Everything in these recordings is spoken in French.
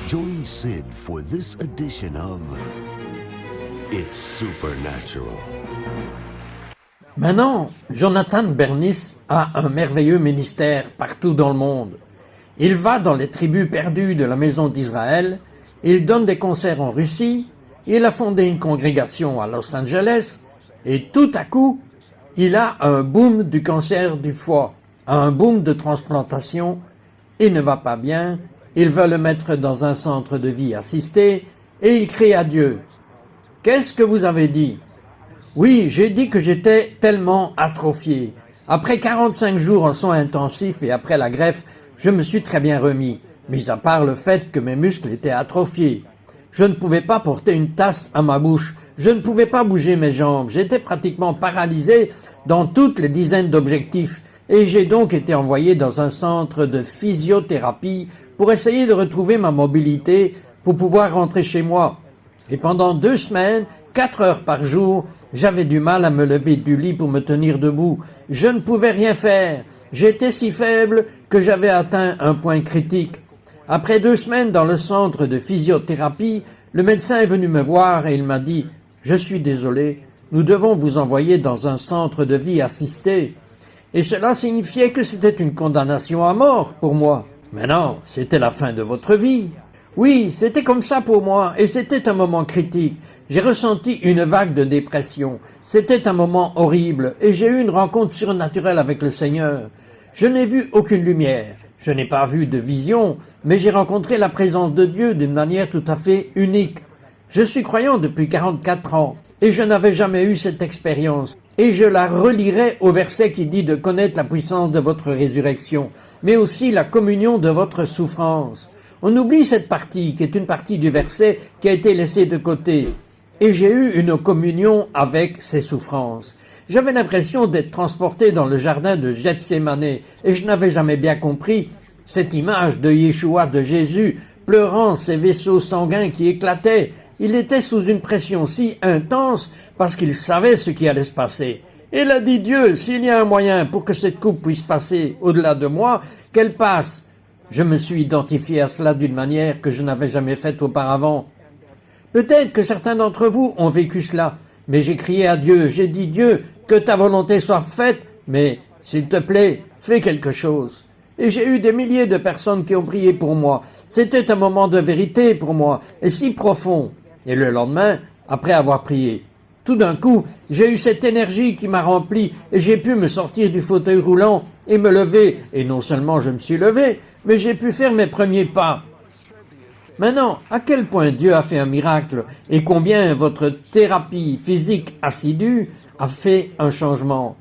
Join Sid for this edition of It's Supernatural. Maintenant, Jonathan Bernis a un merveilleux ministère partout dans le monde. Il va dans les tribus perdues de la maison d'Israël, il donne des concerts en Russie, il a fondé une congrégation à Los Angeles, et tout à coup, il a un boom du cancer du foie, un boom de transplantation, il ne va pas bien, il veut le mettre dans un centre de vie assisté, et il crie à Dieu. « Qu'est-ce que vous avez dit ?» Oui, j'ai dit que j'étais tellement atrophié. Après 45 jours en soins intensifs et après la greffe, je me suis très bien remis, mis à part le fait que mes muscles étaient atrophiés. Je ne pouvais pas porter une tasse à ma bouche, je ne pouvais pas bouger mes jambes, j'étais pratiquement paralysé dans toutes les dizaines d'objectifs et j'ai donc été envoyé dans un centre de physiothérapie pour essayer de retrouver ma mobilité pour pouvoir rentrer chez moi. Et pendant 2 semaines, 4 heures par jour, j'avais du mal à me lever du lit pour me tenir debout. Je ne pouvais rien faire. J'étais si faible que j'avais atteint un point critique. Après 2 semaines dans le centre de physiothérapie, le médecin est venu me voir et il m'a dit « Je suis désolé, nous devons vous envoyer dans un centre de vie assisté. » Et cela signifiait que c'était une condamnation à mort pour moi. Mais non, c'était la fin de votre vie. Oui, c'était comme ça pour moi et c'était un moment critique. J'ai ressenti une vague de dépression. C'était un moment horrible et j'ai eu une rencontre surnaturelle avec le Seigneur. Je n'ai vu aucune lumière, je n'ai pas vu de vision, mais j'ai rencontré la présence de Dieu d'une manière tout à fait unique. Je suis croyant depuis 44 ans et je n'avais jamais eu cette expérience. Et je la relierai au verset qui dit de connaître la puissance de votre résurrection, mais aussi la communion de votre souffrance. On oublie cette partie qui est une partie du verset qui a été laissée de côté. Et j'ai eu une communion avec ses souffrances. J'avais l'impression d'être transporté dans le jardin de Gethsémane et je n'avais jamais bien compris cette image de Yeshua, de Jésus, pleurant ses vaisseaux sanguins qui éclataient. Il était sous une pression si intense parce qu'il savait ce qui allait se passer. Il a dit Dieu, s'il y a un moyen pour que cette coupe puisse passer au-delà de moi, qu'elle passe. Je me suis identifié à cela d'une manière que je n'avais jamais faite auparavant. Peut-être que certains d'entre vous ont vécu cela, mais j'ai crié à Dieu, j'ai dit Dieu, que ta volonté soit faite, mais s'il te plaît, fais quelque chose. Et j'ai eu des milliers de personnes qui ont prié pour moi. C'était un moment de vérité pour moi, et si profond. Et le lendemain, après avoir prié, tout d'un coup, j'ai eu cette énergie qui m'a rempli, et j'ai pu me sortir du fauteuil roulant et me lever. Et non seulement je me suis levé, mais j'ai pu faire mes premiers pas. Maintenant, à quel point Dieu a fait un miracle et combien votre thérapie physique assidue a fait un changement.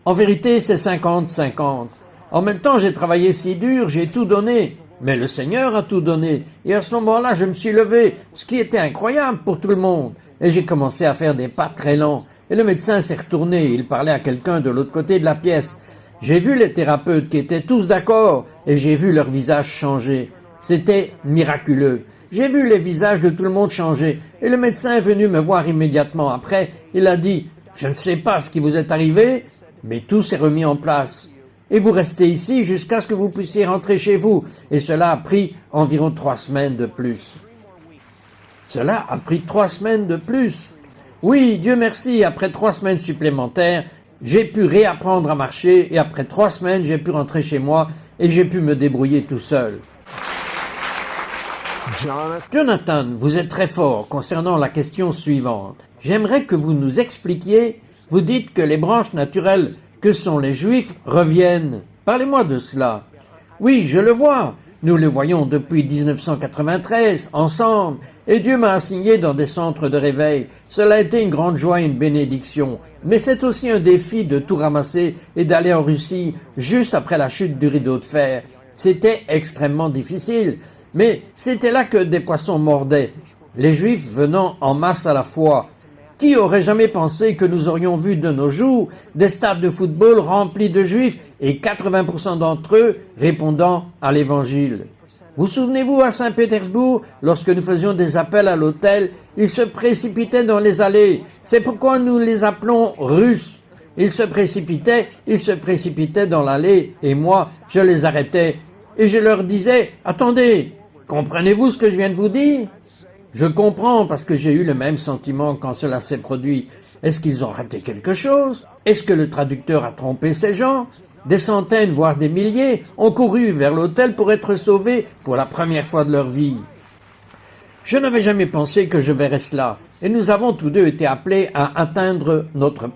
En vérité, c'est 50-50. En même temps, j'ai travaillé si dur, j'ai tout donné, mais le Seigneur a tout donné. Et à ce moment-là, je me suis levé, ce qui était incroyable pour tout le monde. Et j'ai commencé à faire des pas très lents. Et le médecin s'est retourné, il parlait à quelqu'un de l'autre côté de la pièce. J'ai vu les thérapeutes qui étaient tous d'accord et j'ai vu leur visage changer. C'était miraculeux. J'ai vu les visages de tout le monde changer et le médecin est venu me voir immédiatement après. Il a dit « Je ne sais pas ce qui vous est arrivé, mais tout s'est remis en place. Et vous restez ici jusqu'à ce que vous puissiez rentrer chez vous. » Et cela a pris environ 3 semaines de plus. Cela a pris 3 semaines de plus. Oui, Dieu merci, après 3 semaines supplémentaires, j'ai pu réapprendre à marcher et après 3 semaines, j'ai pu rentrer chez moi et j'ai pu me débrouiller tout seul. Jonathan, vous êtes très fort concernant la question suivante. J'aimerais que vous nous expliquiez, vous dites que les branches naturelles que sont les Juifs reviennent. Parlez-moi de cela. Oui, je le vois. Nous le voyons depuis 1993, ensemble, et Dieu m'a assigné dans des centres de réveil. Cela a été une grande joie et une bénédiction. Mais c'est aussi un défi de tout ramasser et d'aller en Russie juste après la chute du rideau de fer. C'était extrêmement difficile. Mais c'était là que des poissons mordaient, les Juifs venant en masse à la fois. Qui aurait jamais pensé que nous aurions vu de nos jours des stades de football remplis de Juifs et 80% d'entre eux répondant à l'Évangile. Vous souvenez-vous à Saint-Pétersbourg, lorsque nous faisions des appels à l'hôtel, ils se précipitaient dans les allées. C'est pourquoi nous les appelons Russes. Ils se précipitaient dans l'allée et moi, je les arrêtais et je leur disais « Attendez !» Comprenez-vous ce que je viens de vous dire? Je comprends parce que j'ai eu le même sentiment quand cela s'est produit. Est-ce qu'ils ont raté quelque chose? Est-ce que le traducteur a trompé ces gens? Des centaines, voire des milliers, ont couru vers l'autel pour être sauvés pour la première fois de leur vie. Je n'avais jamais pensé que je verrais cela, et nous avons tous deux été appelés à atteindre notre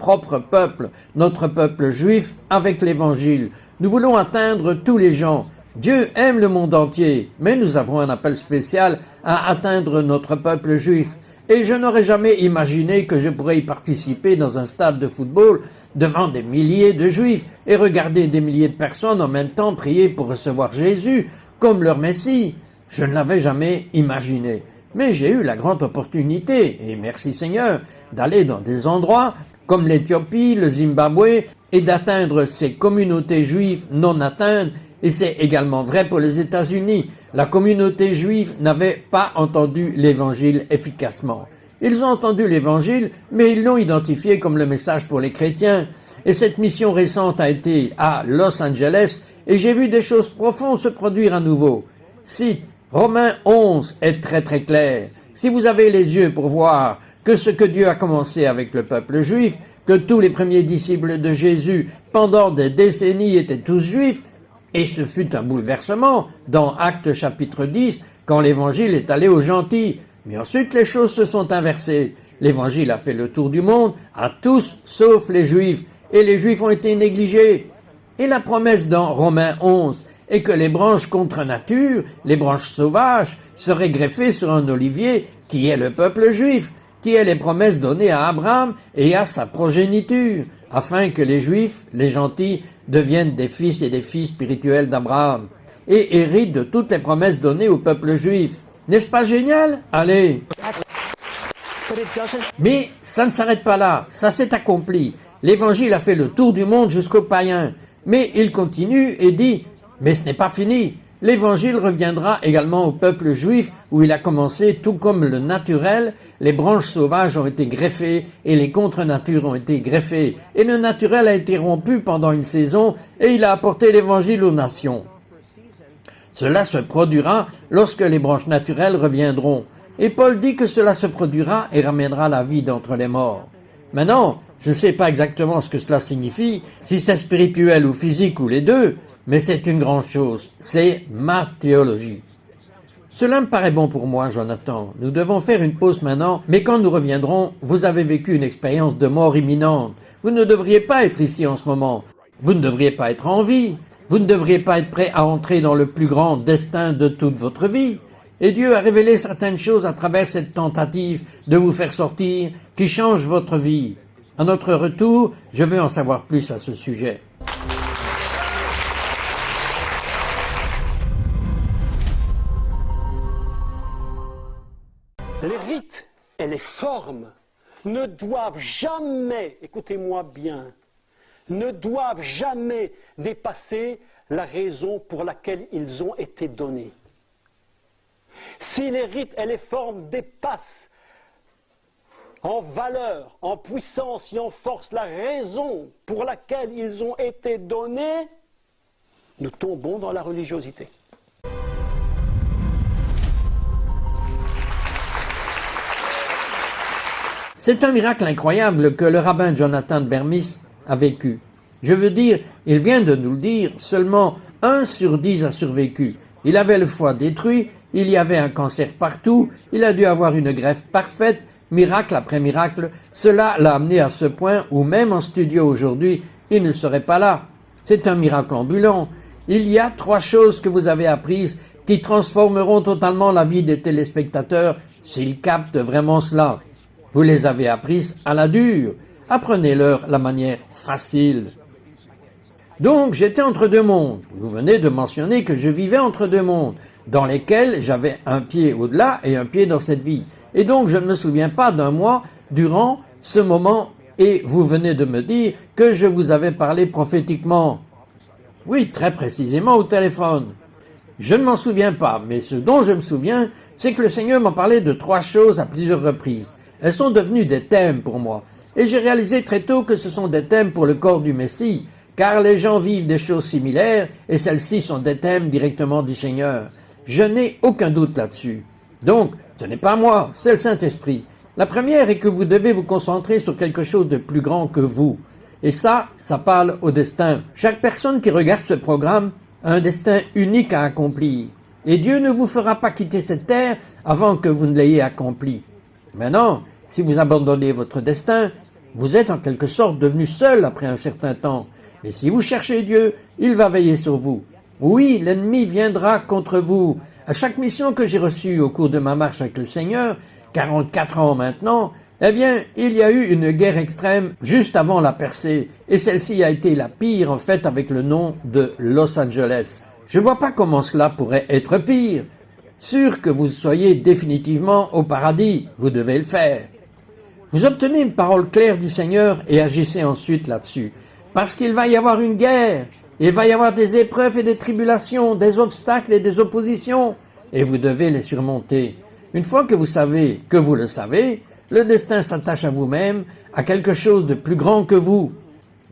peuple juif, avec l'Évangile. Nous voulons atteindre tous les gens. Dieu aime le monde entier, mais nous avons un appel spécial à atteindre notre peuple juif. Et je n'aurais jamais imaginé que je pourrais y participer dans un stade de football devant des milliers de juifs et regarder des milliers de personnes en même temps prier pour recevoir Jésus comme leur Messie. Je ne l'avais jamais imaginé. Mais j'ai eu la grande opportunité, et merci Seigneur, d'aller dans des endroits comme l'Éthiopie, le Zimbabwe, et d'atteindre ces communautés juives non atteintes, et c'est également vrai pour les États-Unis. La communauté juive n'avait pas entendu l'Évangile efficacement. Ils ont entendu l'Évangile, mais ils l'ont identifié comme le message pour les chrétiens. Et cette mission récente a été à Los Angeles, et j'ai vu des choses profondes se produire à nouveau. Si Romains 11 est très très clair. Si vous avez les yeux pour voir que ce que Dieu a commencé avec le peuple juif, que tous les premiers disciples de Jésus pendant des décennies étaient tous juifs, et ce fut un bouleversement dans Actes chapitre 10 quand l'évangile est allé aux gentils. Mais ensuite les choses se sont inversées. L'évangile a fait le tour du monde à tous sauf les juifs, et les juifs ont été négligés. Et la promesse dans Romains 11 et que les branches contre nature, les branches sauvages, seraient greffées sur un olivier qui est le peuple juif, qui est les promesses données à Abraham et à sa progéniture, afin que les juifs, les gentils, deviennent des fils et des filles spirituels d'Abraham, et héritent de toutes les promesses données au peuple juif. N'est-ce pas génial? Allez! Mais ça ne s'arrête pas là, ça s'est accompli. L'Évangile a fait le tour du monde jusqu'aux païens. Mais il continue et dit: mais ce n'est pas fini. L'Évangile reviendra également au peuple juif où il a commencé, tout comme le naturel, les branches sauvages ont été greffées et les contre-natures ont été greffées. Et le naturel a été rompu pendant une saison et il a apporté l'Évangile aux nations. Cela se produira lorsque les branches naturelles reviendront. Et Paul dit que cela se produira et ramènera la vie d'entre les morts. Maintenant, je ne sais pas exactement ce que cela signifie, si c'est spirituel ou physique ou les deux, mais c'est une grande chose, c'est ma théologie. Cela me paraît bon pour moi, Jonathan. Nous devons faire une pause maintenant, mais quand nous reviendrons, vous avez vécu une expérience de mort imminente. Vous ne devriez pas être ici en ce moment. Vous ne devriez pas être en vie. Vous ne devriez pas être prêt à entrer dans le plus grand destin de toute votre vie. Et Dieu a révélé certaines choses à travers cette tentative de vous faire sortir qui change votre vie. À notre retour, je veux en savoir plus à ce sujet. Les rites et les formes ne doivent jamais, écoutez-moi bien, ne doivent jamais dépasser la raison pour laquelle ils ont été donnés. Si les rites et les formes dépassent en valeur, en puissance et en force la raison pour laquelle ils ont été donnés, nous tombons dans la religiosité. C'est un miracle incroyable que le rabbin Jonathan Bermis a vécu. Je veux dire, il vient de nous le dire, seulement 1 sur 10 a survécu. Il avait le foie détruit, il y avait un cancer partout, il a dû avoir une greffe parfaite, miracle après miracle. Cela l'a amené à ce point où même en studio aujourd'hui, il ne serait pas là. C'est un miracle ambulant. Il y a 3 choses que vous avez apprises qui transformeront totalement la vie des téléspectateurs s'ils captent vraiment cela. Vous les avez apprises à la dure. Apprenez-leur la manière facile. Donc, j'étais entre deux mondes. Vous venez de mentionner que je vivais entre deux mondes, dans lesquels j'avais un pied au-delà et un pied dans cette vie. Et donc, je ne me souviens pas d'un mois durant ce moment, et vous venez de me dire que je vous avais parlé prophétiquement. Oui, très précisément au téléphone. Je ne m'en souviens pas, mais ce dont je me souviens, c'est que le Seigneur m'a parlé de 3 choses à plusieurs reprises. Elles sont devenues des thèmes pour moi. Et j'ai réalisé très tôt que ce sont des thèmes pour le corps du Messie, car les gens vivent des choses similaires et celles-ci sont des thèmes directement du Seigneur. Je n'ai aucun doute là-dessus. Donc, ce n'est pas moi, c'est le Saint-Esprit. La première est que vous devez vous concentrer sur quelque chose de plus grand que vous. Et ça parle au destin. Chaque personne qui regarde ce programme a un destin unique à accomplir. Et Dieu ne vous fera pas quitter cette terre avant que vous ne l'ayez accompli. Maintenant, si vous abandonnez votre destin, vous êtes en quelque sorte devenu seul après un certain temps. Mais si vous cherchez Dieu, il va veiller sur vous. Oui, l'ennemi viendra contre vous. À chaque mission que j'ai reçue au cours de ma marche avec le Seigneur, 44 ans maintenant, eh bien, il y a eu une guerre extrême juste avant la percée. Et celle-ci a été la pire, en fait, avec le nom de Los Angeles. Je ne vois pas comment cela pourrait être pire. Sûr que vous soyez définitivement au paradis, vous devez le faire. Vous obtenez une parole claire du Seigneur et agissez ensuite là-dessus. Parce qu'il va y avoir une guerre, il va y avoir des épreuves et des tribulations, des obstacles et des oppositions, et vous devez les surmonter. Une fois que vous savez que vous le savez, le destin s'attache à vous-même, à quelque chose de plus grand que vous.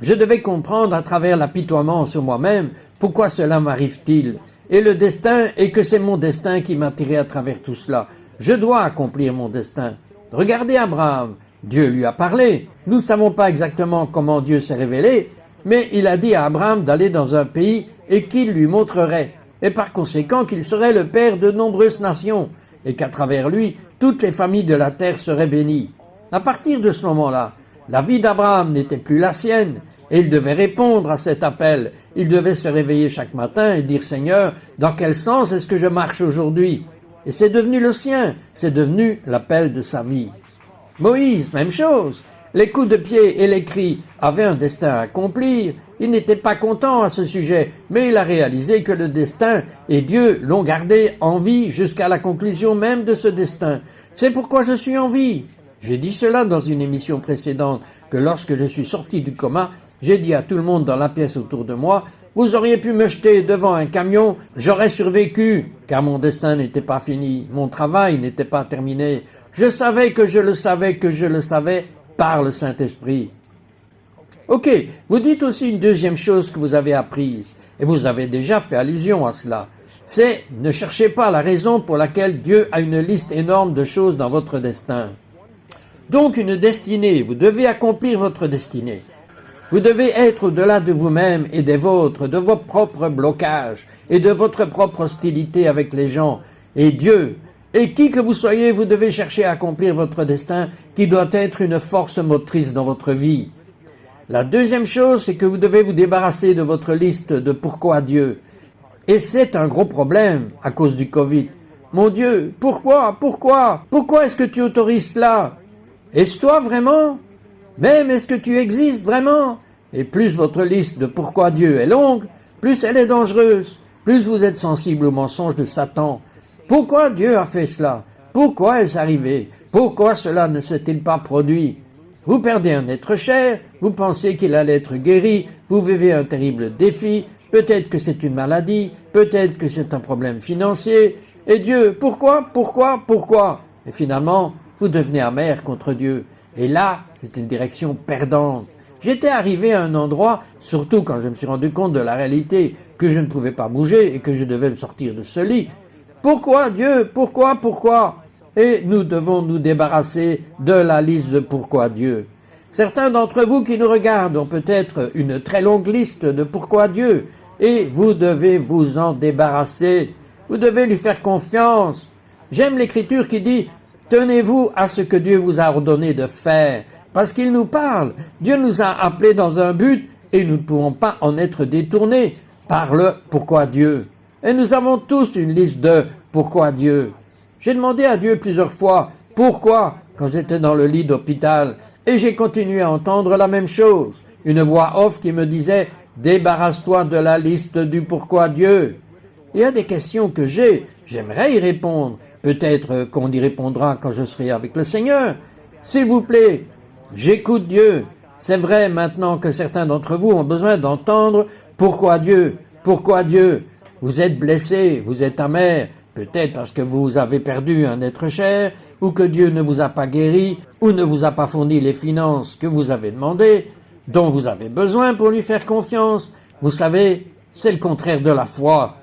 Je devais comprendre à travers l'apitoiement sur moi-même pourquoi cela m'arrive-t-il. Et le destin est que c'est mon destin qui m'a tiré à travers tout cela. Je dois accomplir mon destin. Regardez Abraham. Dieu lui a parlé. Nous ne savons pas exactement comment Dieu s'est révélé, mais il a dit à Abraham d'aller dans un pays et qu'il lui montrerait, et par conséquent qu'il serait le père de nombreuses nations, et qu'à travers lui, toutes les familles de la terre seraient bénies. À partir de ce moment-là, la vie d'Abraham n'était plus la sienne, et il devait répondre à cet appel. Il devait se réveiller chaque matin et dire « Seigneur, dans quel sens est-ce que je marche aujourd'hui ?» Et c'est devenu le sien, c'est devenu l'appel de sa vie. Moïse, même chose. Les coups de pied et les cris avaient un destin à accomplir. Il n'était pas content à ce sujet, mais il a réalisé que le destin et Dieu l'ont gardé en vie jusqu'à la conclusion même de ce destin. C'est pourquoi je suis en vie. J'ai dit cela dans une émission précédente, que lorsque je suis sorti du coma, j'ai dit à tout le monde dans la pièce autour de moi, « Vous auriez pu me jeter devant un camion, j'aurais survécu, car mon destin n'était pas fini, mon travail n'était pas terminé. Je savais que je le savais que je le savais par le Saint-Esprit. » Ok, vous dites aussi une deuxième chose que vous avez apprise, et vous avez déjà fait allusion à cela. C'est « Ne cherchez pas la raison pour laquelle Dieu a une liste énorme de choses dans votre destin. » Donc une destinée, vous devez accomplir votre destinée. Vous devez être au-delà de vous-même et des vôtres, de vos propres blocages et de votre propre hostilité avec les gens et Dieu. Et qui que vous soyez, vous devez chercher à accomplir votre destin qui doit être une force motrice dans votre vie. La deuxième chose, c'est que vous devez vous débarrasser de votre liste de pourquoi Dieu. Et c'est un gros problème à cause du Covid. Mon Dieu, pourquoi est-ce que tu autorises cela? Est-ce toi vraiment? Même est-ce que tu existes vraiment? Et plus votre liste de pourquoi Dieu est longue, plus elle est dangereuse, plus vous êtes sensible aux mensonges de Satan. Pourquoi Dieu a fait cela? Pourquoi est-ce arrivé? Pourquoi cela ne s'est-il pas produit? Vous perdez un être cher, vous pensez qu'il allait être guéri, vous vivez un terrible défi, peut-être que c'est une maladie, peut-être que c'est un problème financier, et Dieu, pourquoi? Et finalement, vous devenez amer contre Dieu. Et là, c'est une direction perdante. J'étais arrivé à un endroit, surtout quand je me suis rendu compte de la réalité, que je ne pouvais pas bouger et que je devais me sortir de ce lit. Pourquoi Dieu? Pourquoi? Et nous devons nous débarrasser de la liste de pourquoi Dieu. Certains d'entre vous qui nous regardent ont peut-être une très longue liste de pourquoi Dieu, et vous devez vous en débarrasser. Vous devez lui faire confiance. J'aime l'écriture qui dit « Tenez-vous à ce que Dieu vous a ordonné de faire ». Parce qu'il nous parle. Dieu nous a appelés dans un but et nous ne pouvons pas en être détournés par le « Pourquoi Dieu ». Et nous avons tous une liste de « Pourquoi Dieu ». J'ai demandé à Dieu plusieurs fois « Pourquoi ?» quand j'étais dans le lit d'hôpital et j'ai continué à entendre la même chose. Une voix off qui me disait « Débarrasse-toi de la liste du « Pourquoi Dieu ». Il y a des questions que j'aimerais y répondre. Peut-être qu'on y répondra quand je serai avec le Seigneur. S'il vous plaît, j'écoute Dieu. C'est vrai maintenant que certains d'entre vous ont besoin d'entendre « Pourquoi Dieu ?» Pourquoi Dieu? Vous êtes blessé, vous êtes amer, peut-être parce que vous avez perdu un être cher, ou que Dieu ne vous a pas guéri, ou ne vous a pas fourni les finances que vous avez demandées, dont vous avez besoin pour lui faire confiance. Vous savez, c'est le contraire de la foi.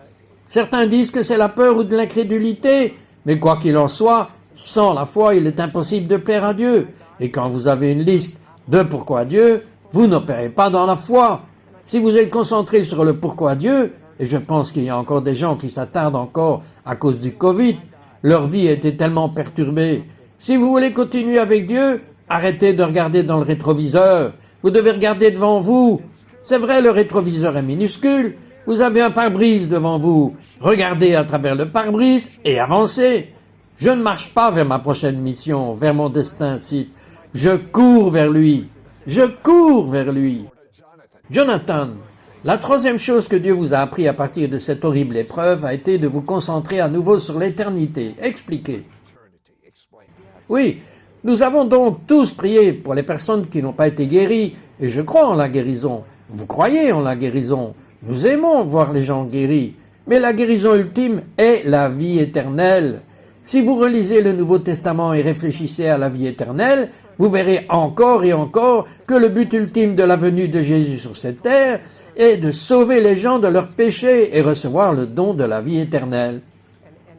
Certains disent que c'est la peur ou de l'incrédulité, mais quoi qu'il en soit, sans la foi, il est impossible de plaire à Dieu. Et quand vous avez une liste de pourquoi Dieu, vous n'opérez pas dans la foi. Si vous êtes concentré sur le pourquoi Dieu, et je pense qu'il y a encore des gens qui s'attardent encore à cause du Covid, leur vie a été tellement perturbée. Si vous voulez continuer avec Dieu, arrêtez de regarder dans le rétroviseur. Vous devez regarder devant vous. C'est vrai, le rétroviseur est minuscule. Vous avez un pare-brise devant vous. Regardez à travers le pare-brise et avancez. Je ne marche pas vers ma prochaine mission, vers mon destin site. Je cours vers lui. Je cours vers lui. Jonathan, la troisième chose que Dieu vous a appris à partir de cette horrible épreuve a été de vous concentrer à nouveau sur l'éternité. Expliquez. Oui, nous avons donc tous prié pour les personnes qui n'ont pas été guéries, et je crois en la guérison. Vous croyez en la guérison. Nous aimons voir les gens guéris, mais la guérison ultime est la vie éternelle. Si vous relisez le Nouveau Testament et réfléchissez à la vie éternelle, vous verrez encore et encore que le but ultime de la venue de Jésus sur cette terre est de sauver les gens de leurs péchés et recevoir le don de la vie éternelle.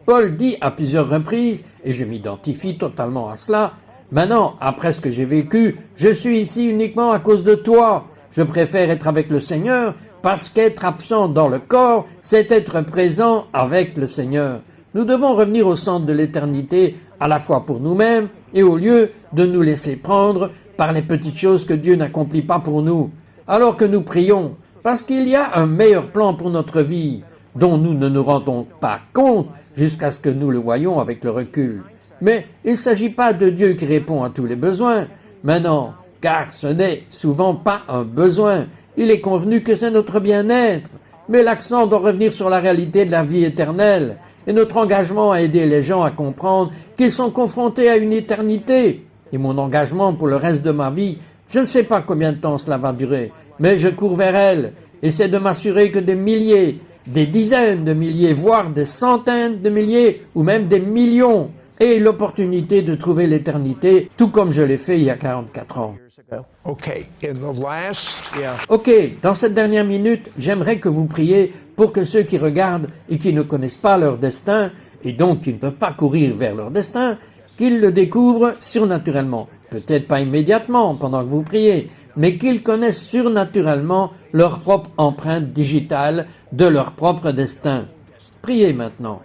Paul dit à plusieurs reprises, et je m'identifie totalement à cela, « Maintenant, après ce que j'ai vécu, je suis ici uniquement à cause de toi. Je préfère être avec le Seigneur parce qu'être absent dans le corps, c'est être présent avec le Seigneur. » Nous devons revenir au centre de l'éternité, à la fois pour nous-mêmes et au lieu de nous laisser prendre par les petites choses que Dieu n'accomplit pas pour nous. Alors que nous prions, parce qu'il y a un meilleur plan pour notre vie, dont nous ne nous rendons pas compte jusqu'à ce que nous le voyions avec le recul. Mais il ne s'agit pas de Dieu qui répond à tous les besoins. Maintenant, car ce n'est souvent pas un besoin. Il est convenu que c'est notre bien-être. Mais l'accent doit revenir sur la réalité de la vie éternelle et notre engagement à aider les gens à comprendre qu'ils sont confrontés à une éternité. Et mon engagement pour le reste de ma vie, je ne sais pas combien de temps cela va durer, mais je cours vers elle et c'est de m'assurer que des milliers, des dizaines de milliers, voire des centaines de milliers ou même des millions aient l'opportunité de trouver l'éternité, tout comme je l'ai fait il y a 44 ans. Ok, dans cette dernière minute, j'aimerais que vous priez pour que ceux qui regardent et qui ne connaissent pas leur destin, et donc qui ne peuvent pas courir vers leur destin, qu'ils le découvrent surnaturellement. Peut-être pas immédiatement pendant que vous priez, mais qu'ils connaissent surnaturellement leur propre empreinte digitale de leur propre destin. Priez maintenant.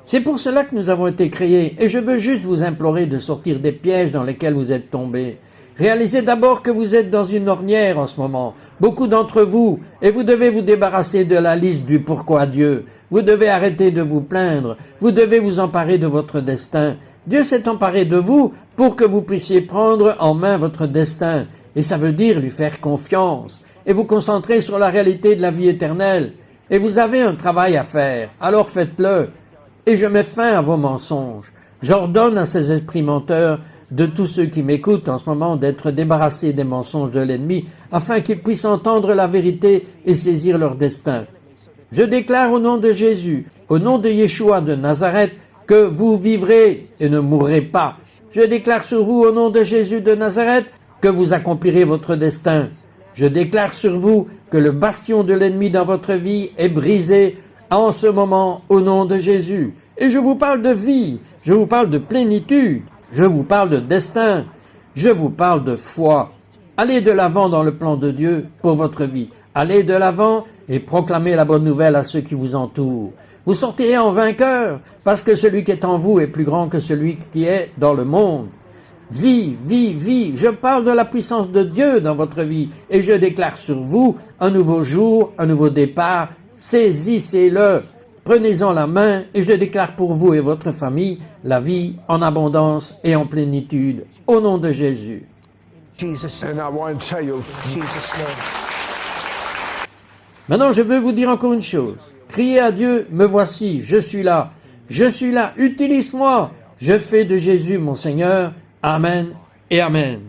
C'est pour cela que nous avons été créés, et je veux juste vous implorer de sortir des pièges dans lesquels vous êtes tombés. Réalisez d'abord que vous êtes dans une ornière en ce moment, beaucoup d'entre vous, et vous devez vous débarrasser de la liste du pourquoi Dieu. Vous devez arrêter de vous plaindre, vous devez vous emparer de votre destin. Dieu s'est emparé de vous pour que vous puissiez prendre en main votre destin, et ça veut dire lui faire confiance, et vous concentrer sur la réalité de la vie éternelle. Et vous avez un travail à faire, alors faites-le. Et je mets fin à vos mensonges. J'ordonne à ces esprits menteurs de tous ceux qui m'écoutent en ce moment d'être débarrassés des mensonges de l'ennemi afin qu'ils puissent entendre la vérité et saisir leur destin. Je déclare au nom de Jésus, au nom de Yeshua de Nazareth, que vous vivrez et ne mourrez pas. Je déclare sur vous au nom de Jésus de Nazareth que vous accomplirez votre destin. Je déclare sur vous que le bastion de l'ennemi dans votre vie est brisé en ce moment, au nom de Jésus. Et je vous parle de vie, je vous parle de plénitude, je vous parle de destin, je vous parle de foi. Allez de l'avant dans le plan de Dieu pour votre vie. Allez de l'avant et proclamez la bonne nouvelle à ceux qui vous entourent. Vous sortirez en vainqueur, parce que celui qui est en vous est plus grand que celui qui est dans le monde. Vie, vie, vie, je parle de la puissance de Dieu dans votre vie, et je déclare sur vous un nouveau jour, un nouveau départ. Saisissez-le, prenez-en la main et je déclare pour vous et votre famille la vie en abondance et en plénitude, au nom de Jésus. Maintenant, je veux vous dire encore une chose. Criez à Dieu, me voici, je suis là, utilise-moi, je fais de Jésus mon Seigneur. Amen et Amen.